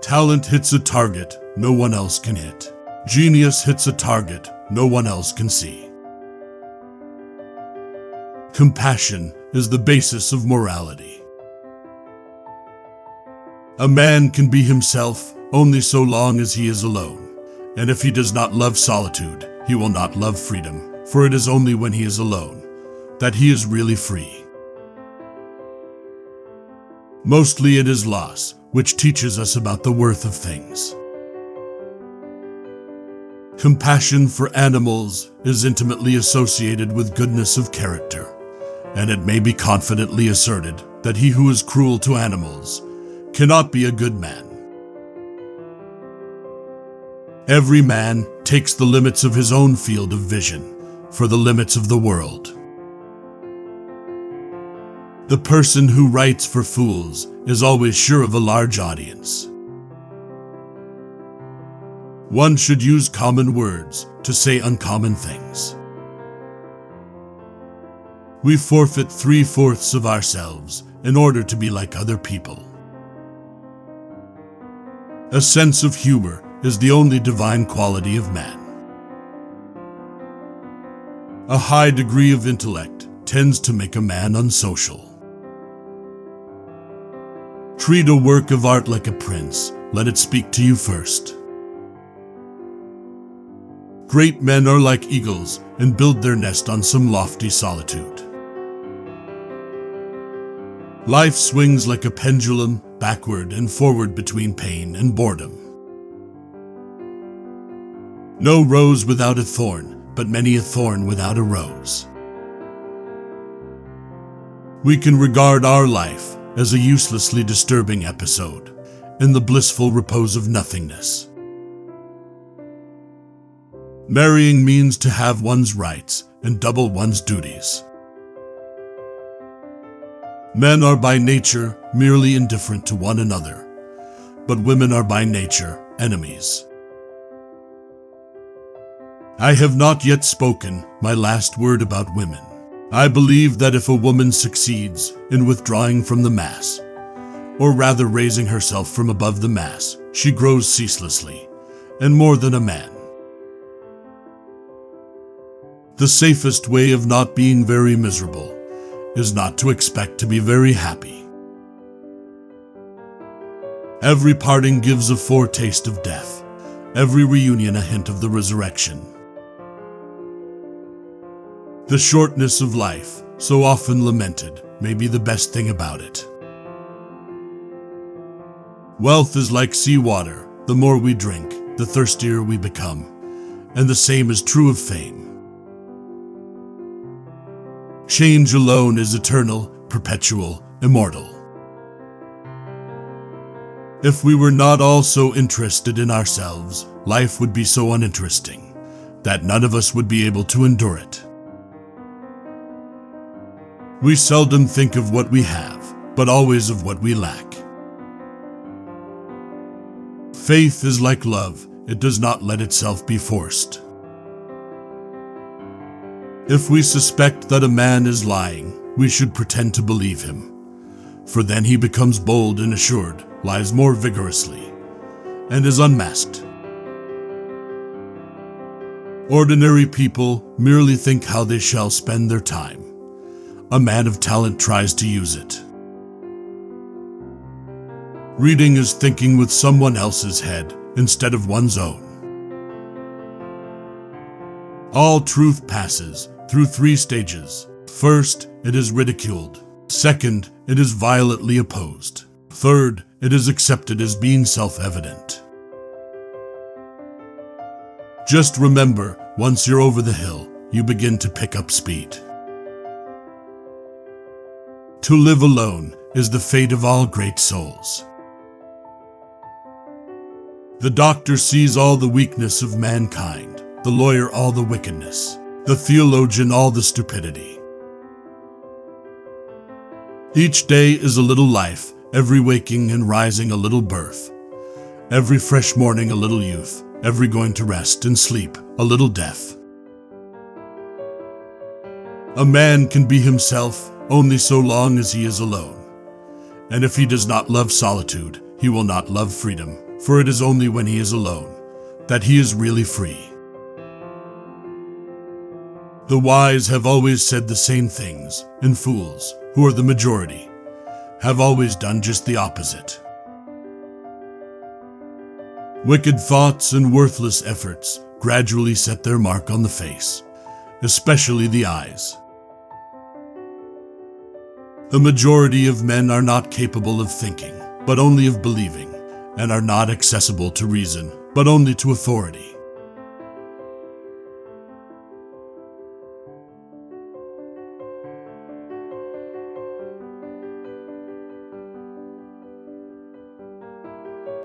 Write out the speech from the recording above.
Talent hits a target no one else can hit. Genius hits a target no one else can see. Compassion is the basis of morality. A man can be himself only so long as he is alone, and if he does not love solitude, he will not love freedom, for it is only when he is alone that he is really free. Mostly it is loss which teaches us about the worth of things. Compassion for animals is intimately associated with goodness of character, and it may be confidently asserted that he who is cruel to animals cannot be a good man. Every man takes the limits of his own field of vision for the limits of the world. The person who writes for fools is always sure of a large audience. One should use common words to say uncommon things. We forfeit 3/4 of ourselves in order to be like other people. A sense of humor is the only divine quality of man. A high degree of intellect tends to make a man unsocial. Treat a work of art like a prince. Let it speak to you first. Great men are like eagles and build their nest on some lofty solitude. Life swings like a pendulum, backward and forward between pain and boredom. No rose without a thorn, but many a thorn without a rose. We can regard our life as a uselessly disturbing episode in the blissful repose of nothingness. Marrying means to have one's rights and double one's duties. Men are by nature merely indifferent to one another, but women are by nature enemies. I have not yet spoken my last word about women. I believe that if a woman succeeds in withdrawing from the mass, or rather raising herself from above the mass, she grows ceaselessly, and more than a man. The safest way of not being very miserable is not to expect to be very happy. Every parting gives a foretaste of death, every reunion a hint of the resurrection. The shortness of life, so often lamented, may be the best thing about it. Wealth is like seawater. The more we drink, the thirstier we become, and the same is true of fame. Change alone is eternal, perpetual, immortal. If we were not all so interested in ourselves, life would be so uninteresting that none of us would be able to endure it. We seldom think of what we have, but always of what we lack. Faith is like love, it does not let itself be forced. If we suspect that a man is lying, we should pretend to believe him, for then he becomes bold and assured, lies more vigorously, and is unmasked. Ordinary people merely think how they shall spend their time. A man of talent tries to use it. Reading is thinking with someone else's head instead of one's own. All truth passes through 3 stages. First, it is ridiculed. Second, it is violently opposed. Third, it is accepted as being self-evident. Just remember, once you're over the hill, you begin to pick up speed. To live alone is the fate of all great souls. The doctor sees all the weakness of mankind, the lawyer all the wickedness, the theologian all the stupidity. Each day is a little life, every waking and rising a little birth, every fresh morning a little youth, every going to rest and sleep a little death. A man can be himself only so long as he is alone, and if he does not love solitude, he will not love freedom, for it is only when he is alone that he is really free. The wise have always said the same things, and fools, who are the majority, have always done just the opposite. Wicked thoughts and worthless efforts gradually set their mark on the face, especially the eyes. The majority of men are not capable of thinking, but only of believing, and are not accessible to reason, but only to authority.